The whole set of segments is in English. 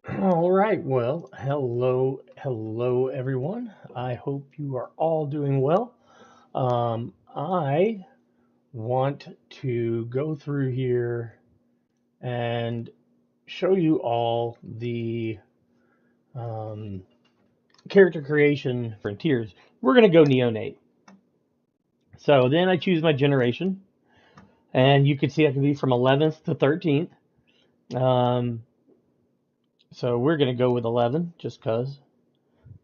All right, well, hello everyone. I hope you are all doing well. I want to go through here and show you all the um, character creation frontiers. We're going to go neonate. So then I choose my generation, and you can see I can be from 11th to 13th. Um, so we're going to go with 11 just because.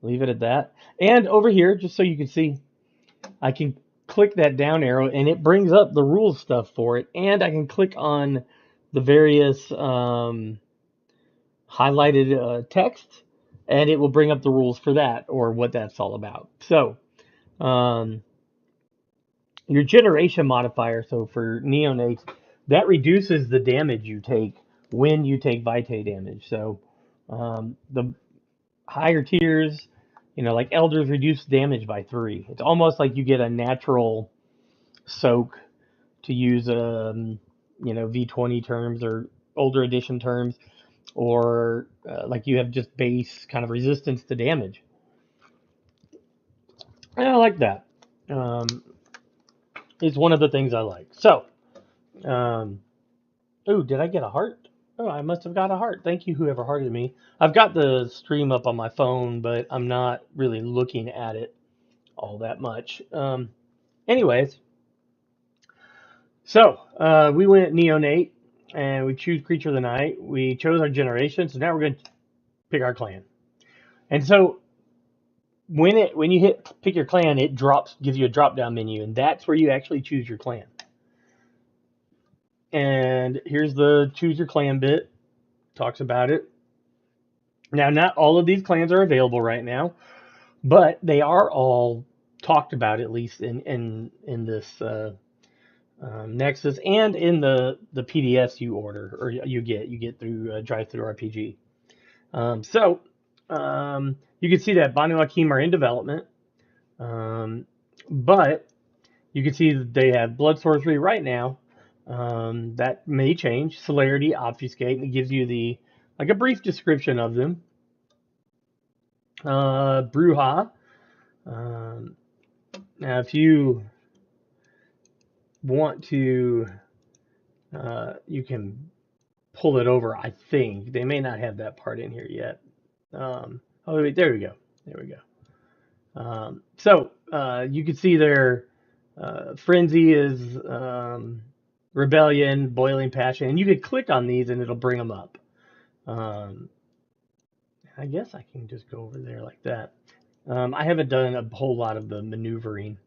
Leave it at that. And over here, just so you can see, I can click that down arrow and it brings up the rules stuff for it. And I can click on the various highlighted text and it will bring up the rules for that or what that's all about. So, um, your generation modifier, so for neonates, that reduces the damage you take when you take Vitae damage. So, the higher tiers, like elders reduce damage by 3. It's almost like you get a natural soak to use V20 terms or older edition terms, or like you have just base kind of resistance to damage. And I like that. Um, it's one of the things I like. So, um, oh, did I get a heart? Oh, I must have got a heart. Thank you, whoever hearted me. I've got the stream up on my phone, but I'm not really looking at it all that much. Anyways, so we went neonate and we choose creature of the night. We chose our generation, so now we're going to pick our clan. And so when you hit pick your clan, it gives you a drop down menu, and that's where you actually choose your clan. And here's the choose your clan bit. Talks about it. Now, not all of these clans are available right now, but they are all talked about at least in this Nexus and in the PDFs you order or you get through Drive Through RPG. So you can see that Banu Hakim are in development, but you can see that they have Blood Sorcery right now. That may change. Celerity, Obfuscate, and it gives you a brief description of them. Bruja. Um, Now, if you want to, you can pull it over. I think they may not have that part in here yet. Oh, wait, there we go. There we go. So you can see their frenzy is rebellion, boiling passion, and you can click on these and it'll bring them up. Um, I guess I can just go over there like that. I haven't done a whole lot of the maneuvering,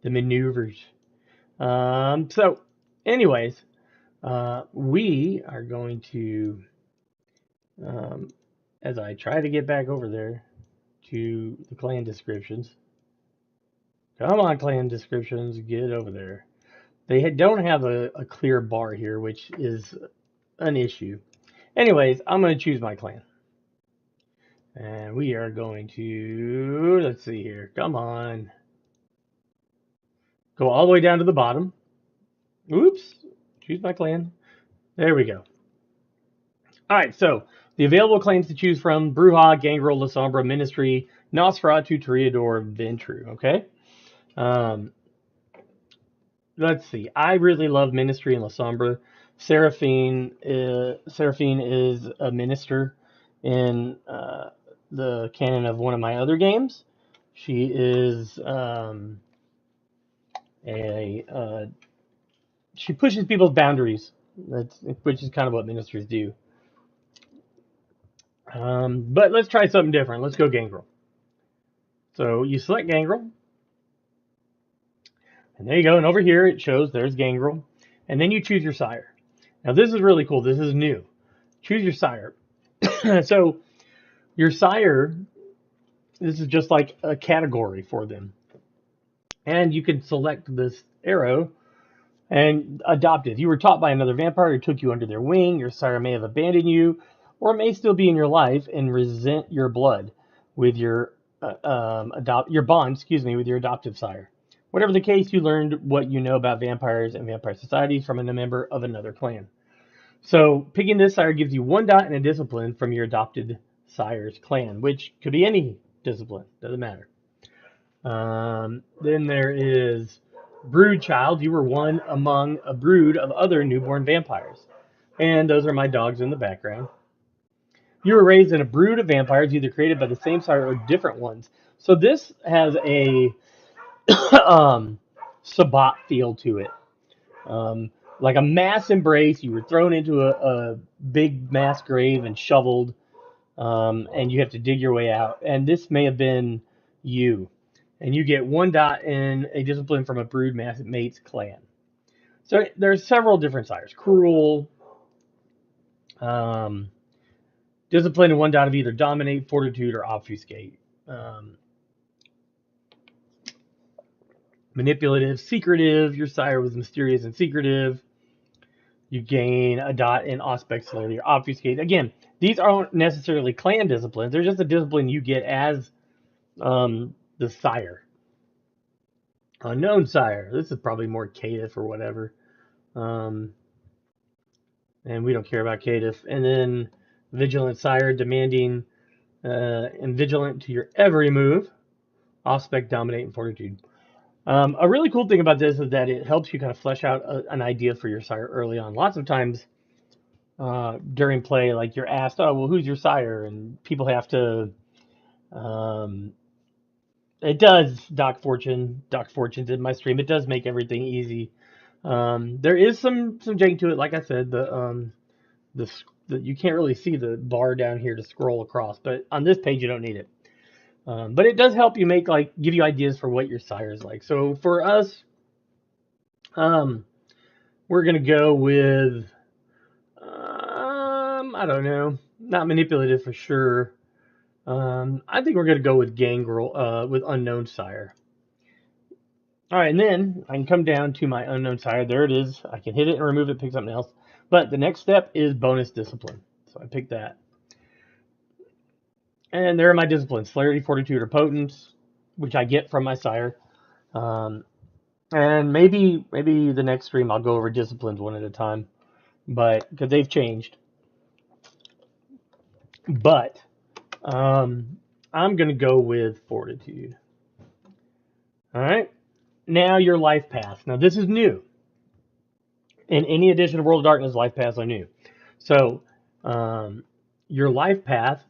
the maneuvers. So, anyways, we are going to, um, as I try to get back over there to the clan descriptions. Come on, clan descriptions, get over there. They don't have a clear bar here, which is an issue. Anyways, I'm going to choose my clan. And we are going to, let's see here, come on. Go all the way down to the bottom. Oops, choose my clan. There we go. All right, so the available clans to choose from: Bruja, Gangrel, La Sombra, Ministry, Nosferatu, Toreador, Ventru. Okay. Um, let's see. I really love Ministry and La Sombra. Seraphine is a minister in the canon of one of my other games. She is a she pushes people's boundaries. Which is kind of what ministers do. But let's try something different. Let's go Gangrel. So you select Gangrel, and there you go. And over here it shows there's Gangrel, and then you choose your sire. Now this is really cool. This is new. Choose your sire. So your sire, this is just like a category for them, and you can select this arrow and adopt it. If you were taught by another vampire who took you under their wing, your sire may have abandoned you, or may still be in your life and resent your blood with your your bond, with your adoptive sire. Whatever the case, you learned what you know about vampires and vampire societies from a member of another clan. So picking this sire gives you 1 dot and a discipline from your adopted sire's clan, which could be any discipline, doesn't matter. Then there is Brood Child. You were one among a brood of other newborn vampires. And those are my dogs in the background. You were raised in a brood of vampires, either created by the same sire or different ones. So this has a Sabbat feel to it. Like a mass embrace. You were thrown into a big mass grave and shoveled, and you have to dig your way out. And this may have been you. And you get 1 dot in a discipline from a brood mate's clan. So there's several different sires. Cruel, discipline and 1 dot of either dominate, fortitude, or obfuscate. Manipulative, secretive. Your sire was mysterious and secretive. You gain a dot in aspect, celerity, or obfuscate. Again, these aren't necessarily clan disciplines. They're just a discipline you get as the sire. Unknown sire. This is probably more caitiff or whatever. And we don't care about caitiff. And then vigilant sire, demanding and vigilant to your every move. Aspect, dominate, and fortitude. A really cool thing about this is that it helps you kind of flesh out an idea for your sire early on. Lots of times during play, like you're asked, oh, well, who's your sire? And people have to, it does, Doc Fortune's in my stream. It does make everything easy. There is some jank to it. Like I said, the you can't really see the bar down here to scroll across, but on this page you don't need it. But it does help you give you ideas for what your sire is like. So for us, we're gonna go with I don't know, not manipulative for sure. I think we're gonna go with gangrel with unknown sire. All right, and then I can come down to my unknown sire. There it is. I can hit it and remove it, pick something else. But the next step is bonus discipline. So I pick that. And there are my disciplines: celerity, fortitude, or potence, which I get from my sire. And maybe the next stream I'll go over disciplines one at a time, but because they've changed. But I'm gonna go with fortitude. All right. Now your life path. Now this is new. In any edition of World of Darkness, life paths are new. So your life path,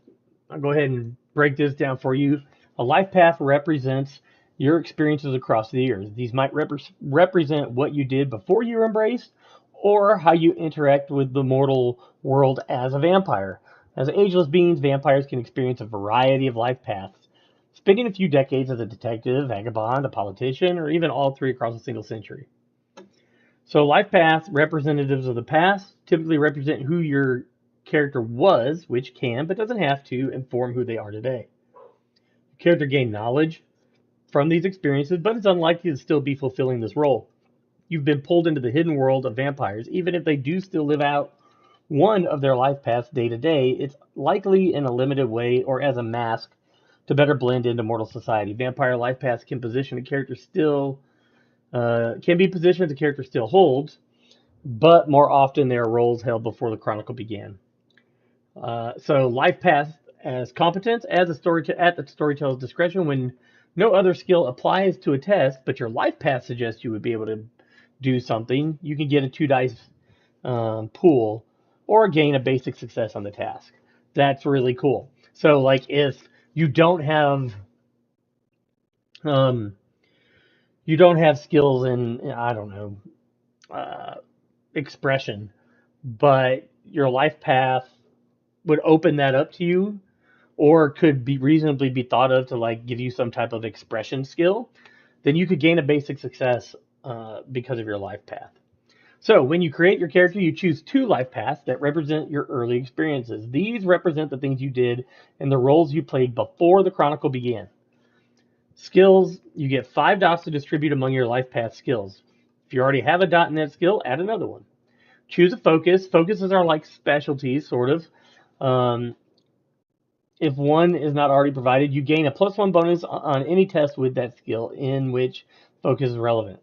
I'll go ahead and break this down for you. A life path represents your experiences across the years. These might represent what you did before you were embraced, or how you interact with the mortal world as a vampire. As ageless beings, vampires can experience a variety of life paths, spending a few decades as a detective, vagabond, a politician, or even all three across a single century. So life paths, representatives of the past, typically represent who your character was, which can, but doesn't have to, inform who they are today. The character gained knowledge from these experiences, but is unlikely to still be fulfilling this role. You've been pulled into the hidden world of vampires. Even if they do still live out one of their life paths day to day, it's likely in a limited way or as a mask to better blend into mortal society. Vampire life paths can position a character still can be positions the character still holds, but more often they are roles held before the chronicle began. So life path as competence as a at the storyteller's discretion when no other skill applies to a test, but your life path suggests you would be able to do something. You can get a 2 dice pool or gain a basic success on the task. That's really cool. So like if you don't have skills in, I don't know, expression, but your life path would open that up to you, or could be reasonably be thought of to like give you some type of expression skill, then you could gain a basic success because of your life path. So when you create your character, you choose 2 life paths that represent your early experiences. These represent the things you did and the roles you played before the chronicle began. Skills, you get 5 dots to distribute among your life path skills. If you already have a dot in that skill, add another one. Choose a focus. Focuses are like specialties, sort of. If one is not already provided, you gain a +1 bonus on any test with that skill in which focus is relevant.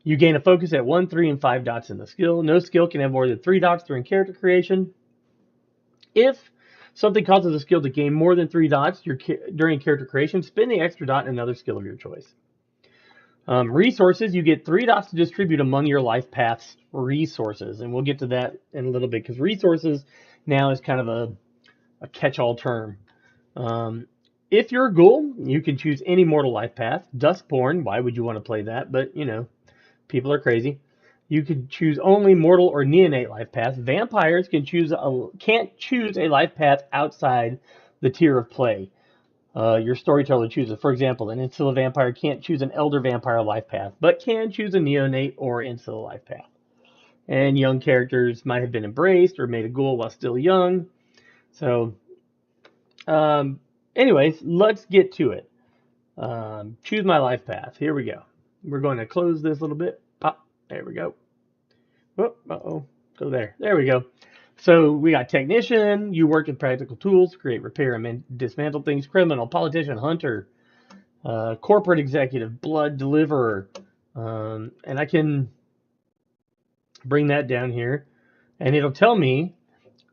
You gain a focus at 1, 3, and 5 dots in the skill. No skill can have more than 3 dots during character creation. If something causes a skill to gain more than 3 dots during character creation, spend the extra dot in another skill of your choice. Resources, you get 3 dots to distribute among your life path's resources. And we'll get to that in a little bit, because resources now is kind of a catch-all term. If you're a ghoul, you can choose any mortal life path. Duskborn, why would you want to play that? But, you know, people are crazy. You could choose only mortal or neonate life paths. Vampires can't choose a life path outside the tier of play. Your storyteller chooses. For example, an Insular vampire can't choose an elder vampire life path, but can choose a neonate or Insular life path. And young characters might have been embraced or made a ghoul while still young. So, anyways, let's get to it. Choose my life path. Here we go. We're going to close this a little bit. Pop. There we go. Oh, uh-oh. Go there. There we go. So we got technician. You work with practical tools, create, repair, and dismantle things. Criminal, politician, hunter, corporate executive, blood deliverer. And I can bring that down here, and it'll tell me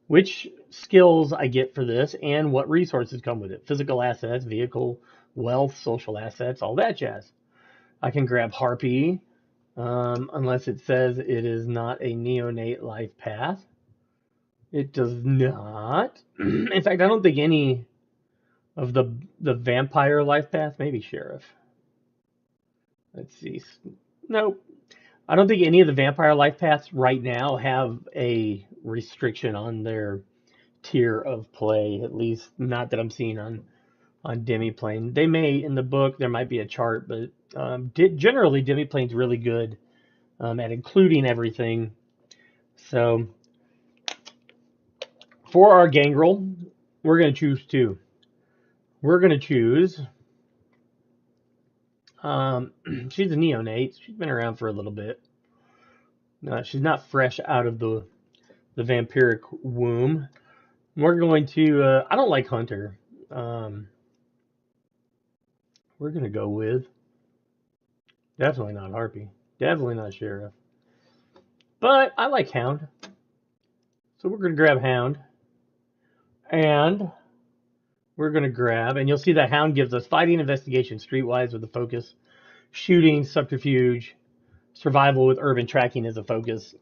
which skills I get for this and what resources come with it. Physical assets, vehicle, wealth, social assets, all that jazz. I can grab Harpy, unless it says it is not a neonate life path. It does not. In fact, I don't think any of the vampire life path, maybe sheriff. Let's see. Nope. I don't think any of the vampire life paths right now have a restriction on their tier of play, at least not that I'm seeing on Demiplane. They may, in the book, there might be a chart, but generally Demiplane's really good at including everything. So for our gangrel, we're going to choose 2. We're going to choose, she's a neonate. She's been around for a little bit. She's not fresh out of the vampiric womb. We're going to, I don't like hunter. We're going to go with, definitely not harpy. Definitely not sheriff. But I like hound. So we're going to grab hound. And we're going to grab, and you'll see that hound gives us fighting, investigation, streetwise with a focus, shooting, subterfuge, survival with urban tracking as a focus,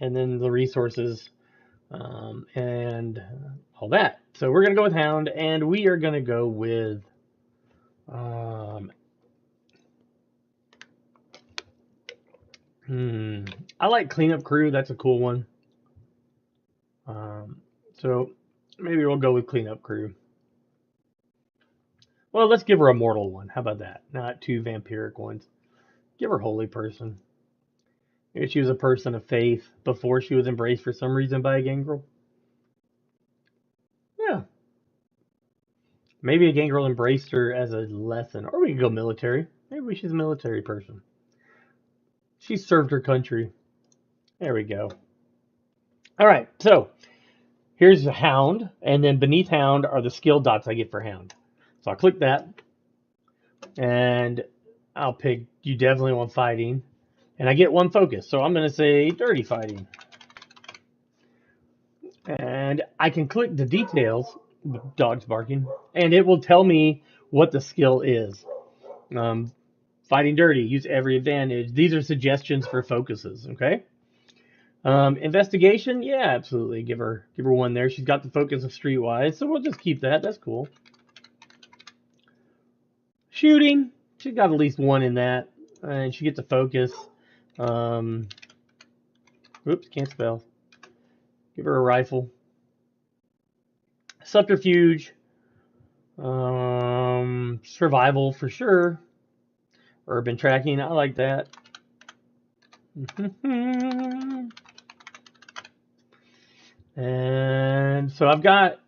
and then the resources and all that. So we're going to go with hound, and we are going to go with I like cleanup crew. That's a cool one. So maybe we'll go with cleanup crew. Well, let's give her a mortal one. How about that? Not 2 vampiric ones. Give her holy person. Maybe she was a person of faith before she was embraced for some reason by a gangrel. Yeah. Maybe a gangrel embraced her as a lesson. Or we could go military. Maybe she's a military person. She served her country. There we go. All right, so here's a hound, and then beneath hound are the skill dots I get for hound. So I'll click that, and I'll pick, you definitely want fighting, and I get 1 focus. So I'm going to say dirty fighting. And I can click the details, dogs barking, and it will tell me what the skill is. Fighting dirty, use every advantage. These are suggestions for focuses, okay? Investigation, yeah, absolutely. Give her 1 there. She's got the focus of streetwise, so we'll just keep that. That's cool. Shooting, she's got at least 1 in that, and she gets a focus. Oops, can't spell. Give her a rifle. Subterfuge, survival for sure. Urban tracking, I like that. And so I've got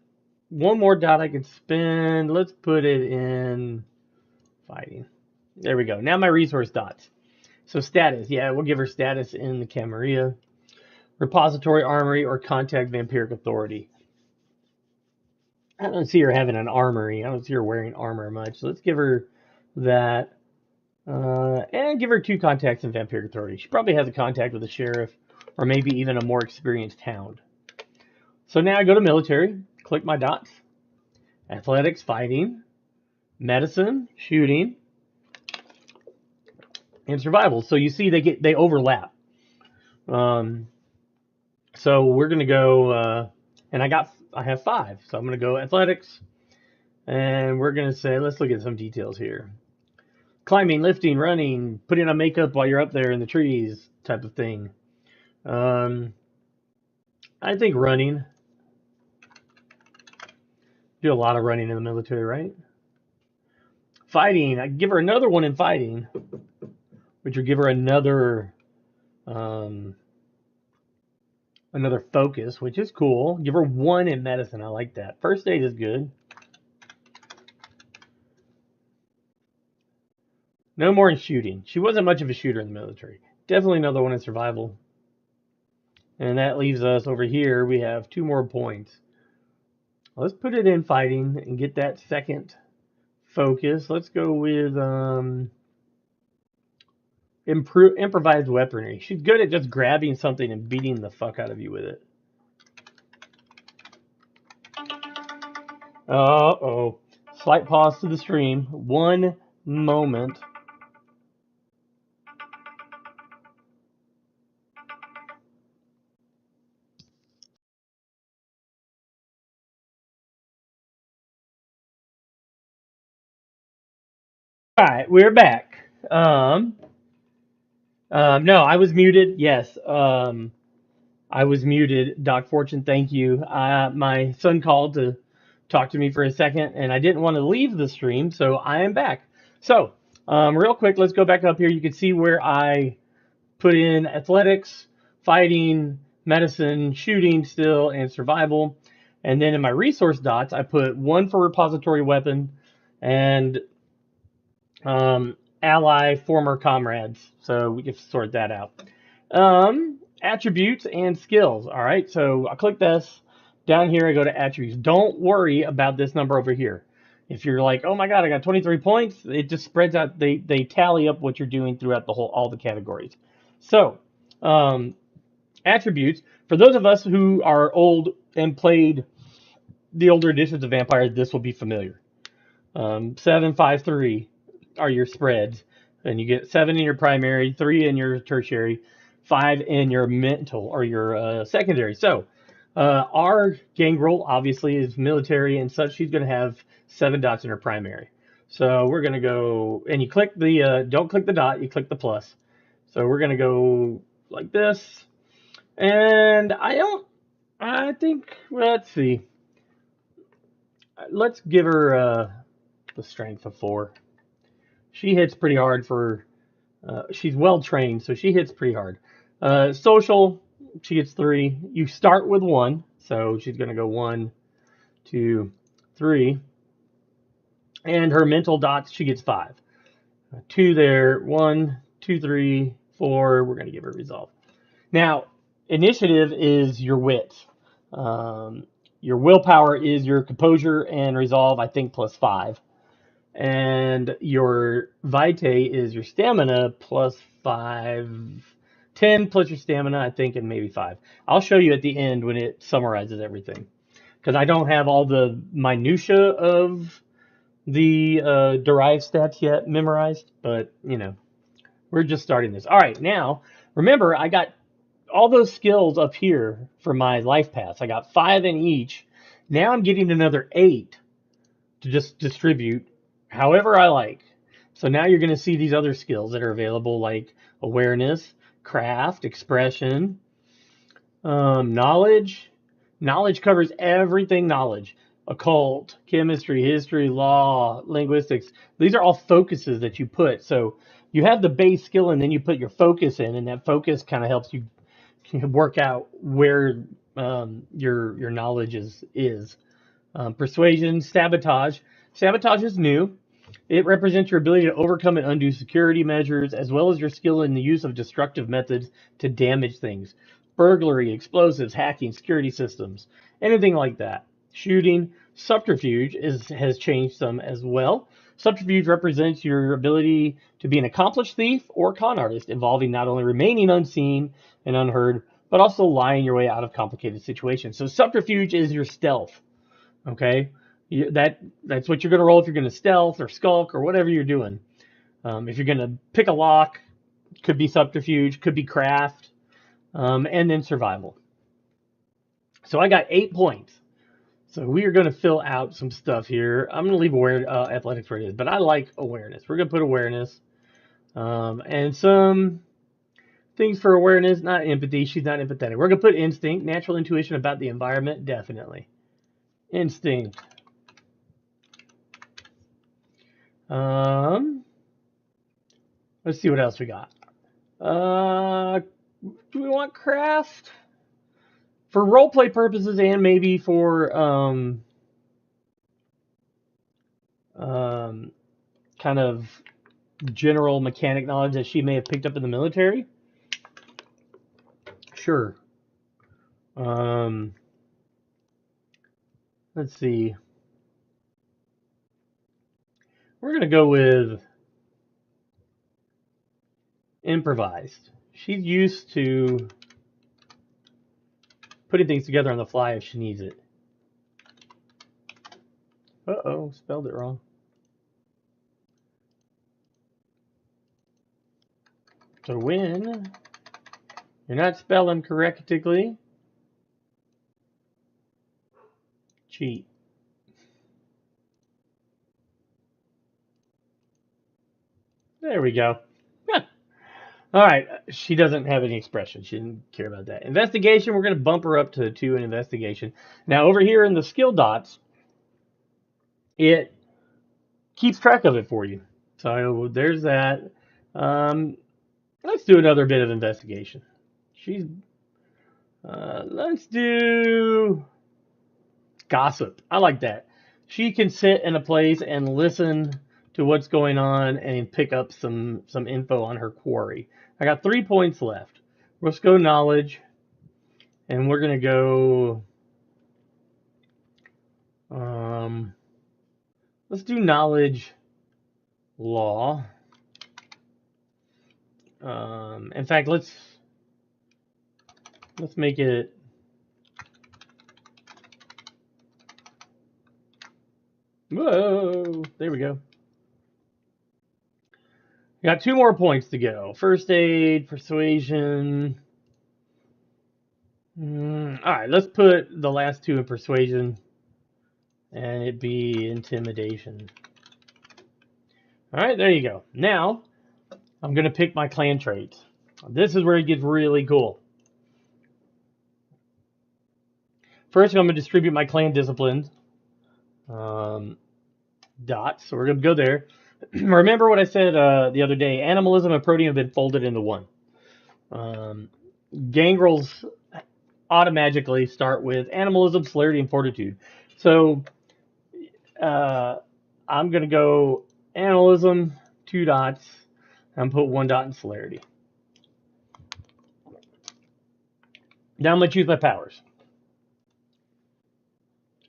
1 more dot I can spend. Let's put it in fighting. There we go. Now my resource dots. So status, yeah, we'll give her status in the Camarilla. Repository, armory, or contact vampiric authority. I don't see her having an armory. I don't see her wearing armor much. So let's give her that. And give her 2 contacts in Vampiric Authority. She probably has a contact with the sheriff, or maybe even a more experienced hound. So now I go to military, click my dots, athletics, fighting, medicine, shooting, and survival. So you see they overlap. Um, so we're gonna go, and I have 5, so I'm gonna go athletics, and we're gonna say let's look at some details here: climbing, lifting, running, putting on makeup while you're up there in the trees, type of thing. Um, I think running. Do a lot of running in the military, right? Fighting. I give her another one in fighting, which would give her um, another focus, which is cool. Give her 1 in medicine. I like that. First aid is good. No more in shooting. She wasn't much of a shooter in the military. Definitely another one in survival. And that leaves us over here. We have 2 more points. Let's put it in fighting and get that second focus. Let's go with improvised weaponry. She's good at just grabbing something and beating the fuck out of you with it. Uh-oh. Slight pause to the stream. 1 moment. All right, we're back. No, I was muted. Yes, I was muted. Doc Fortune, thank you. My son called to talk to me for a second, and I didn't want to leave the stream, so I am back. So, real quick, let's go back up here. You can see where I put in athletics, fighting, medicine, shooting still, and survival. And then in my resource dots, I put 1 for repository weapon and ally, former comrades. So we can sort that out. Attributes and skills. All right, so I click this. Down here, I go to attributes. Don't worry about this number over here. If you're like, oh my god, I got 23 points, it just spreads out. They tally up what you're doing throughout all the categories. So, attributes. For those of us who are old and played the older editions of Vampire, this will be familiar. 7, 5, 3 are your spreads, and you get 7 in your primary, 3 in your tertiary, 5 in your mental or your secondary. So our gangrel obviously is military and such. She's going to have 7 dots in her primary. So we're going to go, and you click the, don't click the dot, you click the plus. So we're going to go like this. And I think, let's see. Let's give her the strength of 4. She hits pretty hard she's well trained, so she hits pretty hard. Social, she gets 3. You start with 1, so she's going to go 1, 2, 3. And her mental dots, she gets 5. 2 there, 1, 2, 3, 4. We're going to give her resolve. Now, initiative is your wit. Your willpower is your composure and resolve, I think, plus 5. And your vitae is your stamina plus 5. 10 plus your stamina, I think, and maybe 5. I'll show you at the end when it summarizes everything. Because I don't have all the minutia of the derived stats yet memorized. But, we're just starting this. All right, now, remember, I got all those skills up here for my life paths. I got 5 in each. Now I'm getting another 8 to just distribute however I like. So now you're going to see these other skills that are available, like awareness, craft, expression, knowledge. Knowledge covers everything knowledge. Occult, chemistry, history, law, linguistics. These are all focuses that you put. So you have the base skill and then you put your focus in, and that focus kind of helps you work out where your knowledge is. Persuasion, sabotage. Sabotage is new. It represents your ability to overcome and undo security measures, as well as your skill in the use of destructive methods to damage things. Burglary, explosives, hacking, security systems, anything like that. Shooting, subterfuge has changed some as well. Subterfuge represents your ability to be an accomplished thief or con artist, involving not only remaining unseen and unheard, but also lying your way out of complicated situations. So subterfuge is your stealth. Okay, that's what you're going to roll if you're going to stealth or skulk or whatever you're doing. If you're going to pick a lock, could be subterfuge, could be craft, and then survival. So I got 8 points. So we are going to fill out some stuff here. I'm going to leave athletics where it is, but I like awareness. We're going to put awareness and some things for awareness, not empathy. She's not empathetic. We're going to put instinct, natural intuition about the environment, definitely. Instinct. Let's see what else we got. Do we want craft? For roleplay purposes and maybe for kind of general mechanic knowledge that she may have picked up in the military. Sure. Let's see. We're going to go with improvised. She's used to putting things together on the fly if she needs it. Uh-oh, spelled it wrong. So when you're not spelling correctly, cheat. There we go. All right, she doesn't have any expression. She didn't care about that. Investigation, we're going to bump her up to 2 in investigation. Now, over here in the skill dots, it keeps track of it for you. So there's that. Let's do another bit of investigation. Let's do gossip. I like that. She can sit in a place and listen to what's going on and pick up some info on her quarry. I got 3 points left. Let's go knowledge, and we're gonna go. Let's do knowledge, law. In fact, let's make it. Whoa! There we go. Got 2 more points to go. First aid, persuasion. All right, let's put the last 2 in persuasion, and it be intimidation. All right, there you go. Now, I'm going to pick my clan traits. This is where it gets really cool. First, I'm going to distribute my clan disciplines. Dots, so we're going to go there. Remember what I said the other day. Animalism and protein have been folded into one. Gangrels automatically start with animalism, celerity, and fortitude. So I'm going to go animalism, 2 dots, and put 1 dot in celerity. Now I'm going to choose my powers.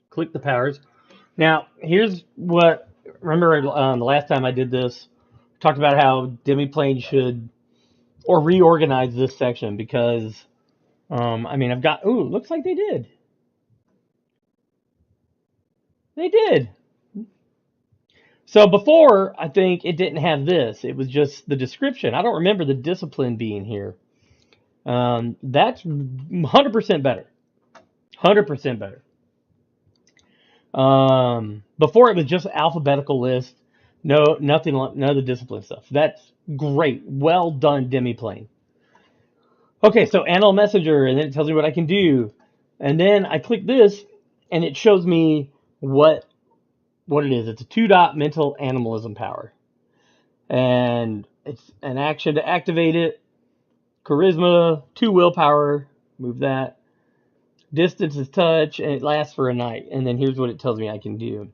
Click the powers. Now, here's what... Remember the last time I did this, talked about how Demiplane should reorganize this section because, I've got... Ooh, looks like they did. They did. So before, I think it didn't have this. It was just the description. I don't remember the discipline being here. That's 100% better. 100% better. Before it was just alphabetical list. Nothing, none of the discipline stuff. That's great. Well done, Demiplane. Okay, so Animal Messenger, and then it tells me what I can do. And then I click this, and it shows me what it is. It's a 2-dot mental animalism power. And it's an action to activate it. Charisma, 2 willpower, move that. Distance is touch, and it lasts for a night. And then here's what it tells me I can do.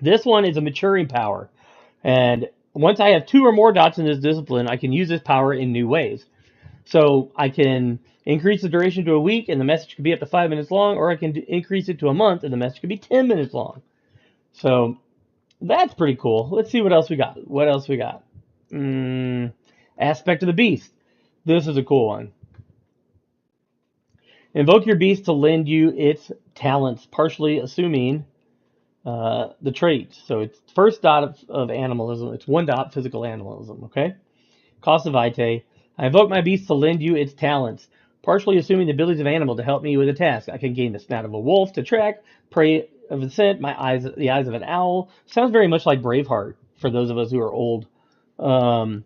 This one is a maturing power. And once I have 2 or more dots in this discipline, I can use this power in new ways. So I can increase the duration to a week, and the message could be up to 5 minutes long, or I can increase it to a month, and the message could be 10 minutes long. So That's pretty cool. Let's see what else we got. What else we got? Aspect of the beast. This is a cool one. Invoke your beast to lend you its talents, partially assuming the traits. So it's first dot of animalism. It's 1 dot physical animalism. Okay. Cost of Vitae. I invoke my beast to lend you its talents, partially assuming the abilities of animal to help me with a task. I can gain the snout of a wolf to track, prey of a scent, the eyes of an owl. Sounds very much like Braveheart for those of us who are old. Um,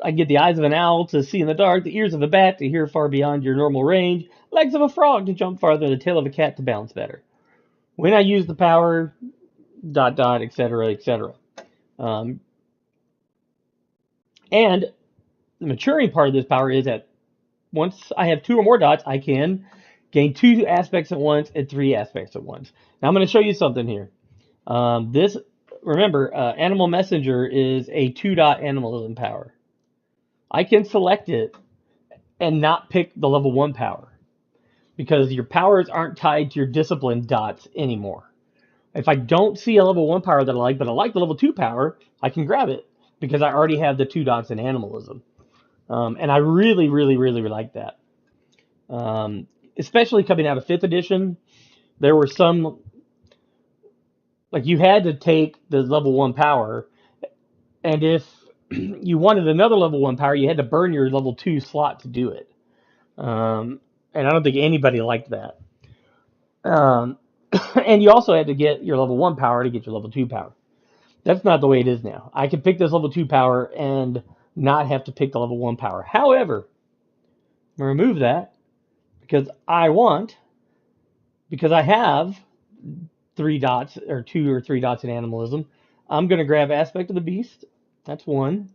I get the eyes of an owl to see in the dark, the ears of a bat to hear far beyond your normal range, legs of a frog to jump farther, the tail of a cat to balance better. When I use the power, dot dot, etc., etc. Um, and the maturing part of this power is that once I have 2 or more dots, I can gain 2 aspects at once and 3 aspects at once. Now I'm going to show you something here. Remember, Animal Messenger is a 2-dot animalism power. I can select it and not pick the level 1 power because your powers aren't tied to your discipline dots anymore. If I don't see a level 1 power that I like, but I like the level 2 power, I can grab it because I already have the 2 dots in animalism. And I really, really, really like that. Especially coming out of 5th edition, there were some, like you had to take the level 1 power, and if you wanted another level 1 power, you had to burn your level 2 slot to do it. And I don't think anybody liked that. And you also had to get your level 1 power to get your level 2 power. That's not the way it is now. I can pick this level 2 power and not have to pick the level 1 power. However, I'm going to remove that because I have 3 dots or 2 or 3 dots in animalism. I'm going to grab Aspect of the Beast. That's 1.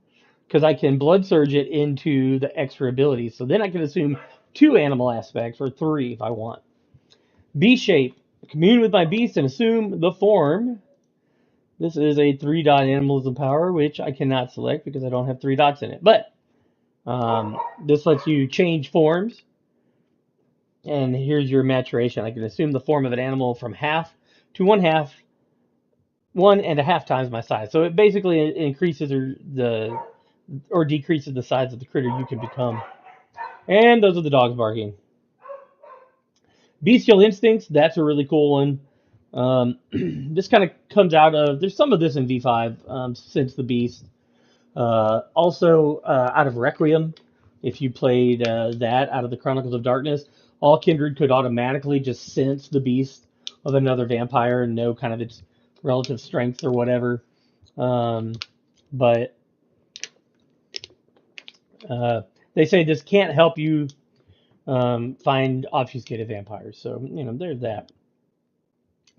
Because I can Blood Surge it into the extra abilities. So then I can assume 2 animal aspects or 3 if I want. Beast Shape. Commune with my beast and assume the form. This is a 3-dot animalism power, which I cannot select because I don't have 3 dots in it. But this lets you change forms. And here's your maturation. I can assume the form of an animal from half to 1/2, 1.5 times my size. So it basically increases or decreases the size of the critter you can become. And those are the dogs barking. Bestial Instincts, that's a really cool one. This kind of comes out of, there's some of this in V5 since the Beast. Also out of Requiem, if you played that out of the Chronicles of Darkness, all kindred could automatically just sense the beast of another vampire and know kind of its relative strength or whatever. But they say this can't help you find obfuscated vampires. So, there's that.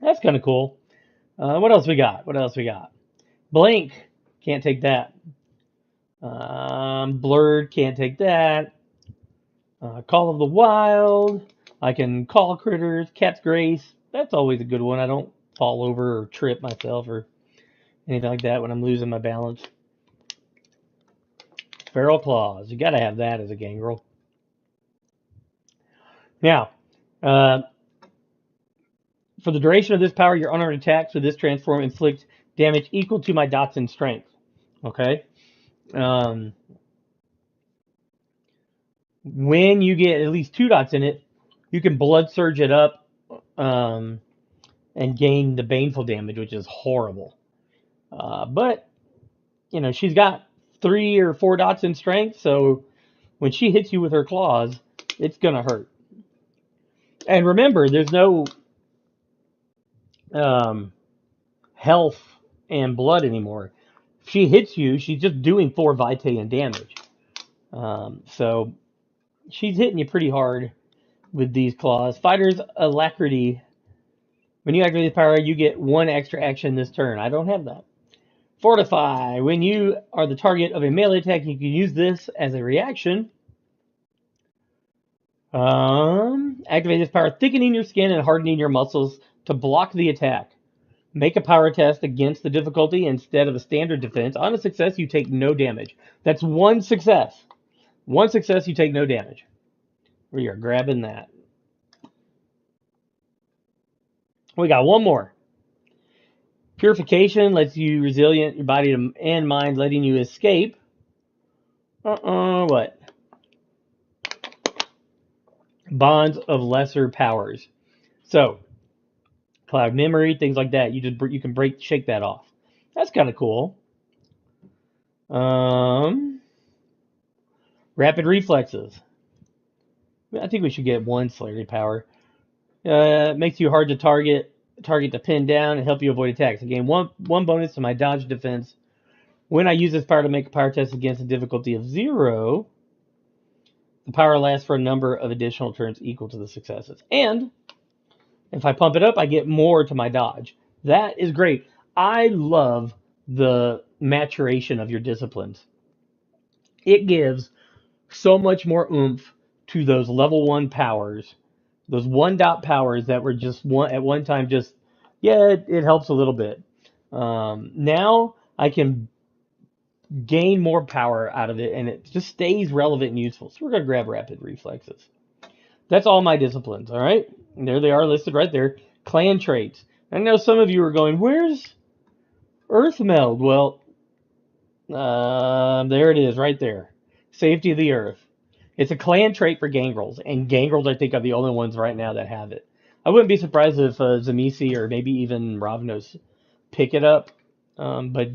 That's kind of cool. What else we got? Blank, can't take that. Blurred, can't take that. Call of the Wild, I can call critters. Cat's Grace, that's always a good one. I don't fall over or trip myself or anything like that when I'm losing my balance. Feral Claws, you gotta have that as a gangrel. Now, for the duration of this power, your unarmed attacks with this transform inflict damage equal to my dots in strength. Okay? When you get at least 2 dots in it, you can Blood Surge it up and gain the baneful damage, which is horrible. But, she's got 3 or 4 dots in strength, so when she hits you with her claws, it's going to hurt. And remember, there's no health and blood anymore. If she hits you, she's just doing 4 vitae and damage. So she's hitting you pretty hard with these claws. Fighter's Alacrity. When you activate this power, you get 1 extra action this turn. I don't have that. Fortify. When you are the target of a melee attack, you can use this as a reaction. Activate this power, thickening your skin and hardening your muscles to block the attack. Make a power test against the difficulty instead of a standard defense. On a success, you take no damage. That's 1 success. 1 success, you take no damage. We are grabbing that. We got one more. Purification lets you resilient your body and mind, letting you escape. What? Bonds of lesser powers. So, cloud memory, things like that. You can shake that off. That's kind of cool. Rapid reflexes. I think we should get one celerity power. Makes you hard to target to pin down and help you avoid attacks. I gain one bonus to my dodge defense when I use this power to make a power test against a difficulty of 0. The power lasts for a number of additional turns equal to the successes. And if I pump it up, I get more to my dodge. That is great. I love the maturation of your disciplines. It gives so much more oomph to those level 1 powers, those 1-dot powers that were just at one time just, yeah, it helps a little bit. Now I can gain more power out of it, and it just stays relevant and useful. So we're going to grab rapid reflexes. That's all my disciplines, all right? And there they are listed right there. Clan traits. I know some of you are going, where's Earth Meld? Well, there it is right there. Safety of the Earth. It's a clan trait for gangrels, and gangrels, I think, are the only ones right now that have it. I wouldn't be surprised if Zamisi or maybe even Ravnos pick it up, but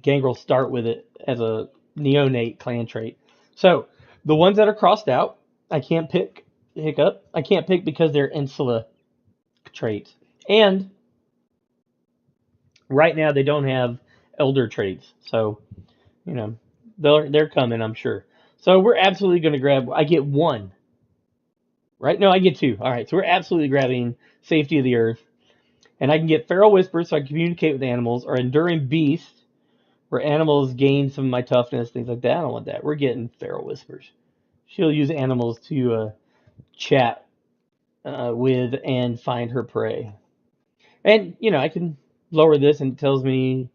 gangrels start with it as a neonate clan trait. So, the ones that are crossed out, I can't pick. Hiccup. I can't pick because they're insula traits. And right now they don't have elder traits. So, they're coming, I'm sure. So we're absolutely going to grab, I get 1. Right? No, I get 2. All right, so we're absolutely grabbing Safety of the Earth. And I can get Feral Whisper so I can communicate with animals, or Enduring Beast, where animals gain some of my toughness, things like that. I don't want that. We're getting Feral Whispers. She'll use animals to chat with and find her prey. And, I can lower this, and it tells me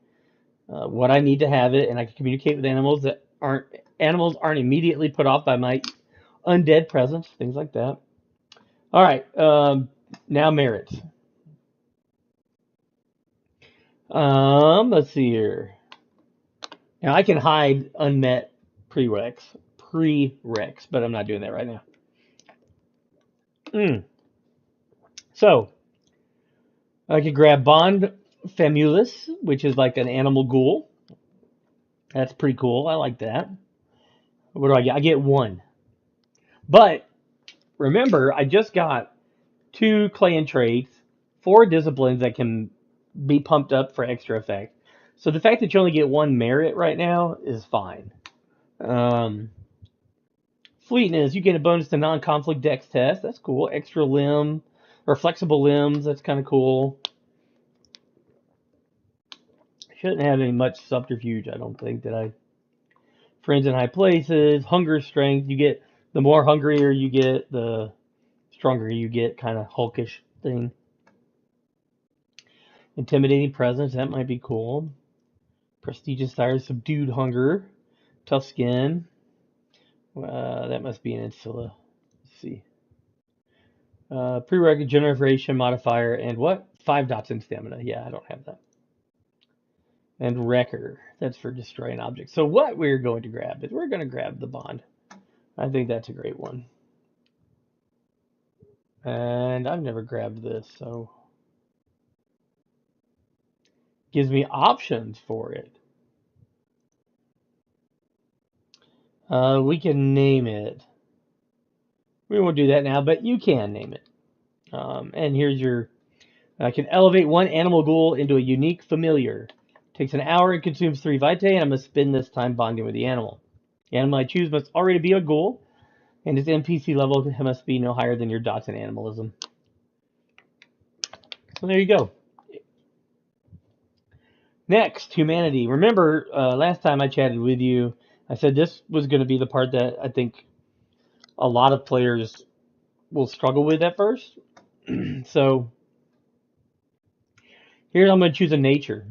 what I need to have it, and I can communicate with animals that aren't immediately put off by my undead presence, things like that. All right, now merits. Let's see here. Now I can hide unmet prereqs, but I'm not doing that right now. So I could grab Bond Famulus, which is like an animal ghoul. That's pretty cool. I like that. What do I get? I get 1. But remember, I just got 2 clan traits, 4 disciplines that can be pumped up for extra effect. So the fact that you only get 1 merit right now is fine. Fleetness, you get a bonus to non-conflict dex test. That's cool. Extra limb or flexible limbs. That's kind of cool. Shouldn't have any much subterfuge, I don't think, that I. Friends in high places. Hunger strength. You get, the more hungrier you get, the stronger you get, kind of hulkish thing. Intimidating presence, that might be cool. Prestigious desire, subdued hunger. Tough skin. That must be an insula. Let's see. Prerequisite generation modifier and what? 5 dots in stamina. Yeah, I don't have that. And wrecker. That's for destroying objects. So what we're going to grab is we're going to grab the bond. I think that's a great one. And I've never grabbed this, so gives me options for it. We can name it. We won't do that now, but you can name it. And here's your. I can elevate 1 animal ghoul into a unique familiar. Takes an hour and consumes 3 vitae, and I'm going to spend this time bonding with the animal. The animal I choose must already be a ghoul, and its NPC level must be no higher than your dots in animalism. So there you go. Next, humanity. Remember, last time I chatted with you, I said this was going to be the part that I think a lot of players will struggle with at first. So here I'm going to choose a nature.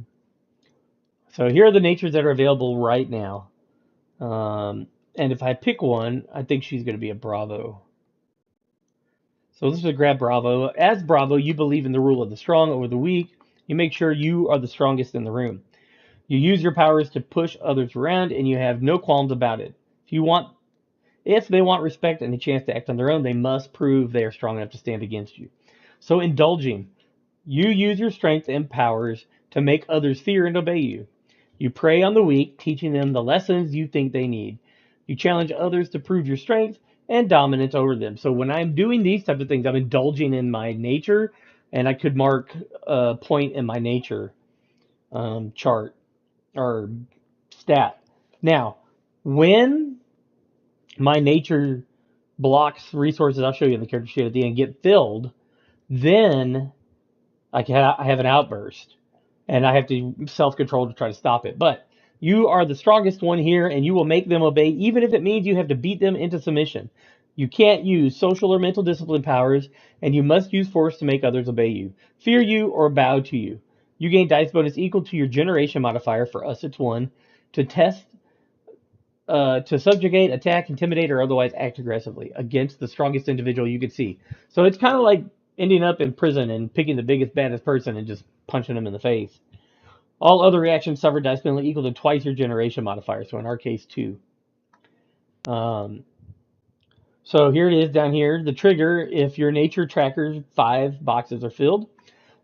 So here are the natures that are available right now. And if I pick one, I think she's going to be a Bravo. So let's just grab Bravo. As Bravo, you believe in the rule of the strong over the weak. You make sure you are the strongest in the room. You use your powers to push others around, and you have no qualms about it. If they want respect and a chance to act on their own, they must prove they are strong enough to stand against you. So indulging. You use your strength and powers to make others fear and obey you. You prey on the weak, teaching them the lessons you think they need. You challenge others to prove your strength and dominance over them. So when I'm doing these types of things, I'm indulging in my nature, and I could mark a point in my nature chart or stat. Now, when my nature blocks resources, I'll show you in the character sheet at the end, get filled, then I have an outburst, and I have to self-control to try to stop it. But you are the strongest one here, and you will make them obey, even if it means you have to beat them into submission. You can't use social or mental discipline powers, and you must use force to make others obey you, fear you, or bow to you. You gain dice bonus equal to your generation modifier. For us, it's 1. To test, to subjugate, attack, intimidate, or otherwise act aggressively against the strongest individual you could see. So it's kind of like ending up in prison and picking the biggest, baddest person and just punching them in the face. All other reactions suffer dice penalty equal to twice your generation modifier. So in our case, 2. Um, so here it is down here. The trigger, if your nature tracker's 5 boxes are filled.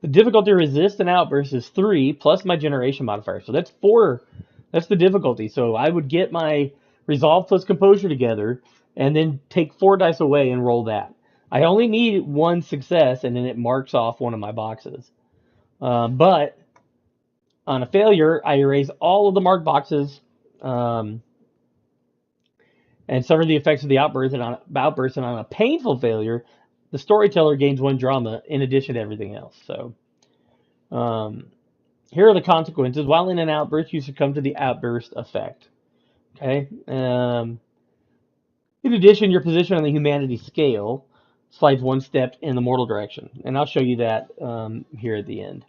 The difficulty to resist an outburst is 3 plus my generation modifier. So that's 4. That's the difficulty. So I would get my resolve plus composure together and then take 4 dice away and roll that. I only need 1 success, and then it marks off one of my boxes. But on a failure, I erase all of the marked boxes and suffer the effects of the outburst. And on a painful failure, the storyteller gains 1 drama in addition to everything else. So here are the consequences. While in an outburst, you succumb to the outburst effect. Okay. In addition, your position on the humanity scale slides 1 step in the mortal direction, and I'll show you that here at the end.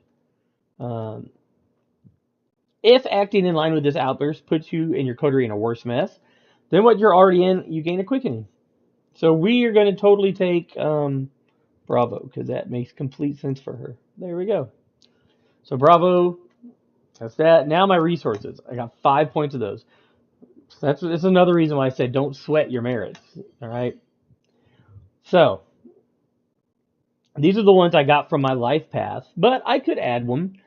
If acting in line with this outburst puts you and your coterie in a worse mess than what you're already in, you gain a quickening. So we are going to totally take Bravo, because that makes complete sense for her. There we go. So Bravo, that's that. Now my resources. I got 5 points of those. So that's another reason why I said don't sweat your merits. All right. So these are the ones I got from my life path, but I could add one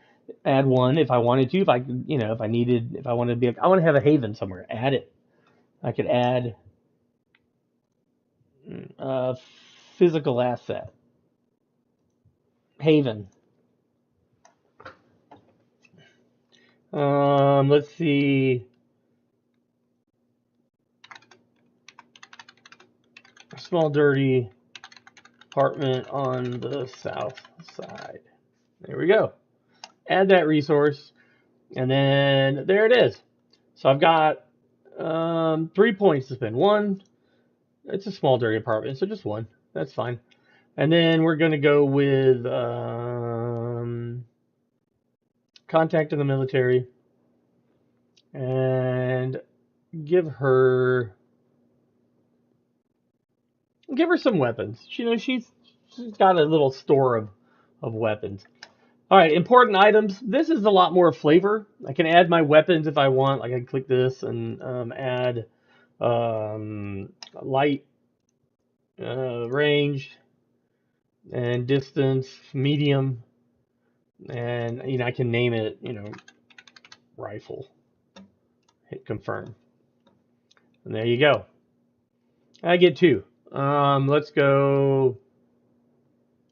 if I wanted to. If I could, if I wanted to be, I want to have a haven somewhere. Add it. I could add a physical asset. Haven. Let's see. A small dirty apartment on the south side. There we go. Add that resource, and then there it is. So I've got 3 points to spend. 1, it's a small dirty apartment, so just 1. That's fine. And then we're going to go with contact in the military and give her some weapons. She's got a little store of weapons. All right, important items. This is a lot more flavor. I can add my weapons if I want. Like I can click this and add light, range, and distance, medium, and I can name it, rifle. Hit confirm, and there you go. I get 2. Let's go.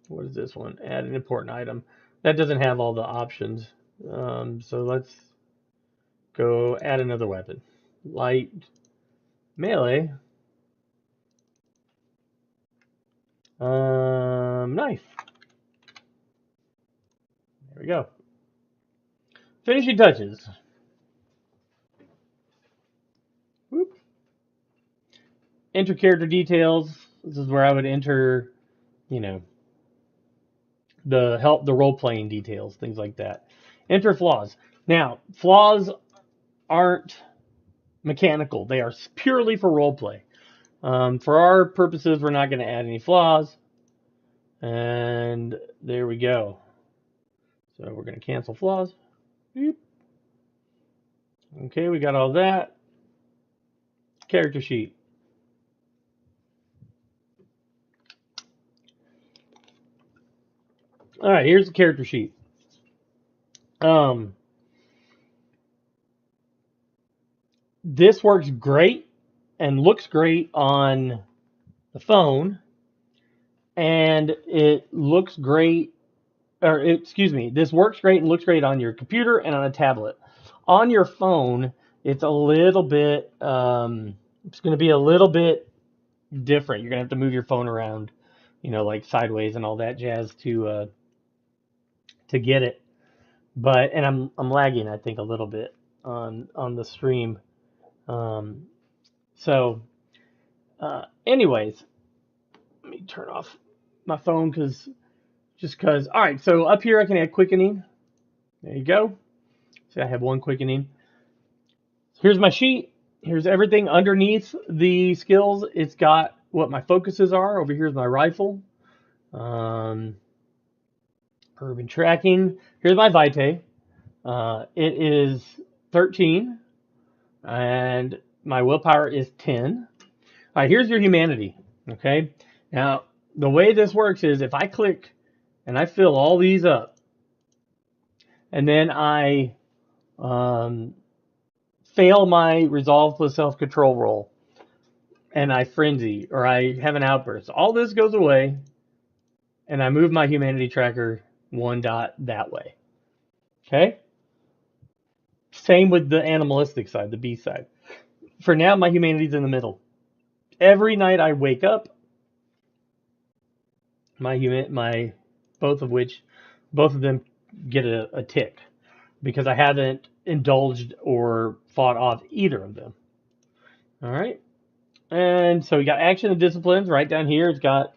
What is this one? Add an important item. That doesn't have all the options. So let's go add another weapon. Light, melee, knife. There we go. Finishing touches. Whoop. Enter character details. This is where I would enter, the role-playing details, things like that. Enter flaws. Now, flaws aren't mechanical. They are purely for roleplay. For our purposes, we're not going to add any flaws. And there we go. So we're going to cancel flaws. Beep. Okay, we got all that. Character sheet. All right, here's the character sheet. This works great and looks great on the phone, and it looks great, or excuse me, this works great and looks great on your computer and on a tablet. On your phone, it's a little bit, it's going to be a little bit different. You're going to have to move your phone around, like sideways and all that jazz to get it. But and I'm lagging, I think, a little bit on the stream. Um, so, anyways, let me turn off my phone because. All right, so up here I can add quickening. There you go. See, I have one quickening. Here's my sheet. Here's everything underneath the skills. It's got what my focuses are. Over here is my rifle. Urban tracking. Here's my vitae. It is 13, and my willpower is 10. All right, here's your humanity. Okay. Now, the way this works is if I click and I fill all these up, and then I fail my resolve plus self-control roll, and I frenzy or I have an outburst, all this goes away, and I move my humanity tracker 1 dot that way. Okay? Same with the animalistic side, the B side. For now, my humanity's in the middle. Every night I wake up, both of them get a tick because I haven't indulged or fought off either of them. All right. And so we got action and disciplines right down here. It's got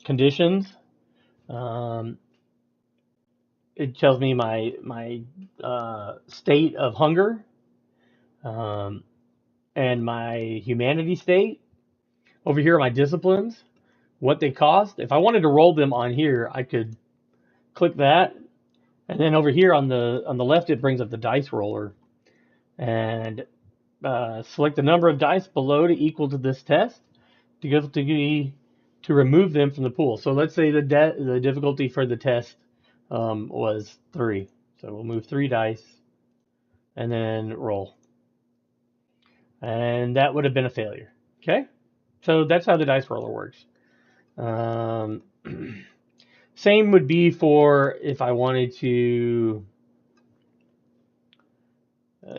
conditions. It tells me my state of hunger and my humanity state. Over here are my disciplines, what they cost. If I wanted to roll them on here, I could click that, and then over here on the left it brings up the dice roller, and select the number of dice below to equal to this test to remove them from the pool. So let's say the difficulty for the test was 3. So we'll move 3 dice and then roll. And that would have been a failure. Okay? So that's how the dice roller works. Same would be for if I wanted to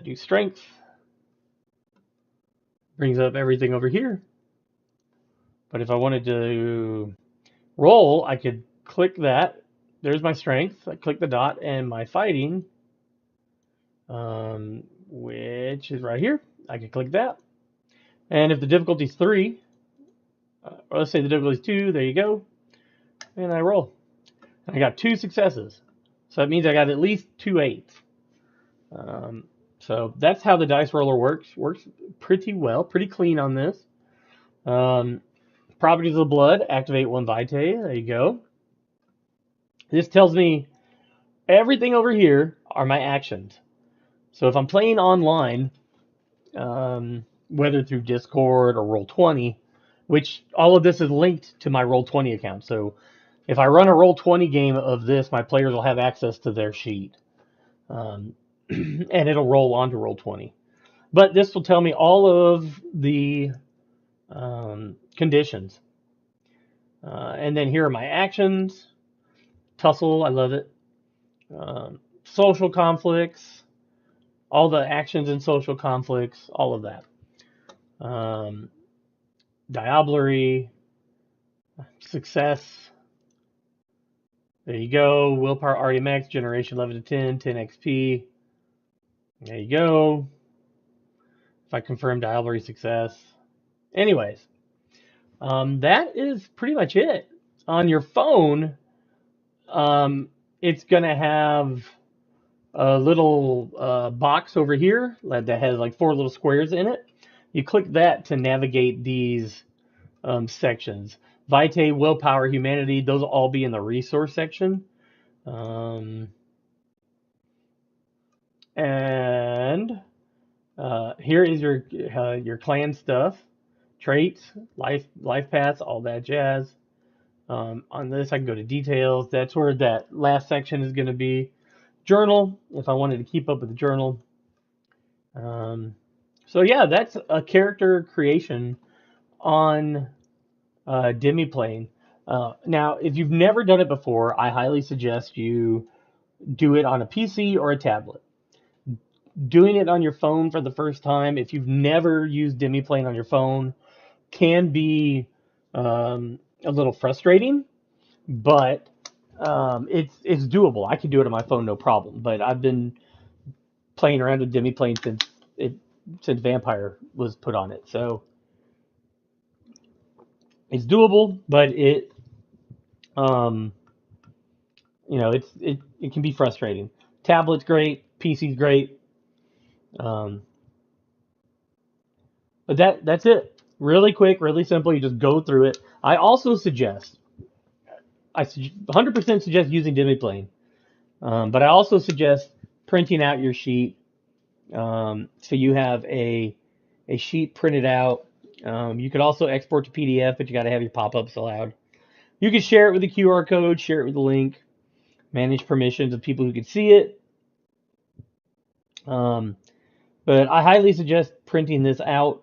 do strength. Brings up everything over here. But if I wanted to roll, I could click that. There's my strength. I click the dot, and my fighting, which is right here, I could click that. And if the difficulty is 3, or let's say the difficulty is 2, there you go. And I roll. I got 2 successes. So that means I got at least 2 8s. So that's how the dice roller works. Works pretty well, pretty clean on this. Properties of the blood, activate 1 vitae. There you go. This tells me everything over here are my actions. So if I'm playing online, whether through Discord or Roll20, which all of this is linked to my Roll20 account. So if I run a Roll20 game of this, my players will have access to their sheet. And it'll roll onto Roll20. But this will tell me all of the conditions. And then here are my actions. Tussle, I love it. Social conflicts, all the actions in social conflicts, all of that. Diablerie, success. There you go. Willpower already max, generation 11 to 10, 10 XP. There you go. If I confirm Diablerie success. Anyways, that is pretty much it. On your phone, it's going to have a little box over here that has like 4 little squares in it. You click that to navigate these sections. Vitae, willpower, humanity, those will all be in the resource section. Um, and here is your clan stuff, traits, life paths, all that jazz. On this, I can go to details. That's where that last section is going to be. Journal, if I wanted to keep up with the journal. Um, so yeah, that's a character creation on Demiplane. Now, if you've never done it before, I highly suggest you do it on a PC or a tablet. Doing it on your phone for the first time, if you've never used Demiplane on your phone, can be a little frustrating, but it's doable. I can do it on my phone, no problem. But I've been playing around with Demiplane since Vampire was put on it, so it's doable. But um, it can be frustrating. Tablet's great, PC's great, um, but that's it. Really quick, really simple. You just go through it. I also suggest, 100% suggest using Demiplane, but I also suggest printing out your sheet. So you have a sheet printed out. You could also export to PDF, but you got to have your pop-ups allowed. You can share it with a QR code, share it with a link, manage permissions of people who can see it. Um, but I highly suggest printing this out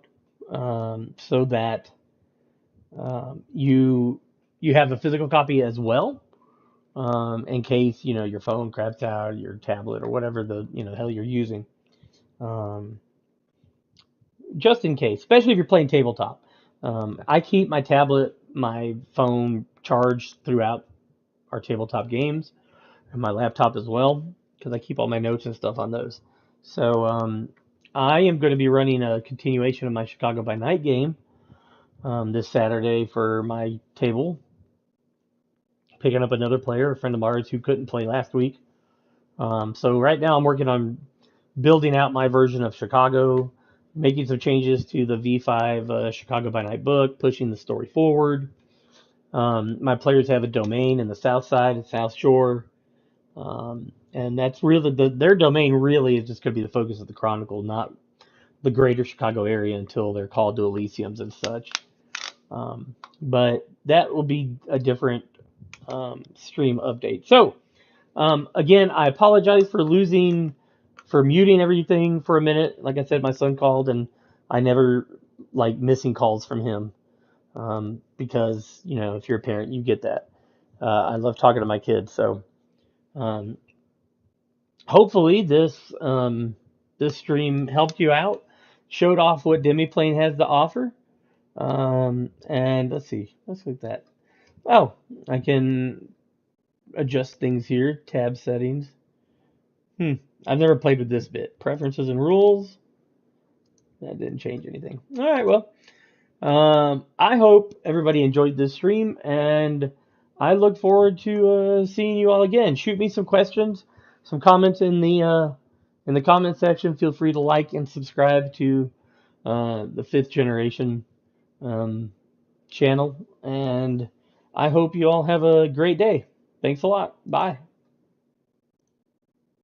so that you have a physical copy as well, in case your phone craps out, your tablet, or whatever the hell you're using. Um, just in case, especially if you're playing tabletop. I keep my tablet, my phone charged throughout our tabletop games, and my laptop as well, because I keep all my notes and stuff on those. So I am going to be running a continuation of my Chicago by Night game this Saturday for my table, picking up another player, a friend of ours who couldn't play last week. So right now I'm working on building out my version of Chicago, making some changes to the V5 Chicago by Night book, pushing the story forward. My players have a domain in the South Side and South Shore, and that's really their domain really is just going to be the focus of the Chronicle, not the greater Chicago area until they're called to Elysiums and such. But that will be a different stream update. So again, I apologize for muting everything for a minute. Like I said, my son called and I never like missing calls from him. Because, if you're a parent, you get that. I love talking to my kids. So, um, hopefully this stream helped you out, showed off what Demiplane has to offer. And let's see, let's look at that. Oh, I can adjust things here, tab settings. I've never played with this bit. Preferences and rules. That didn't change anything. All right, well, I hope everybody enjoyed this stream, and I look forward to seeing you all again. Shoot me some questions, some comments in the comment section. Feel free to like and subscribe to the Fifth Generation um, channel, and I hope you all have a great day. Thanks a lot. Bye.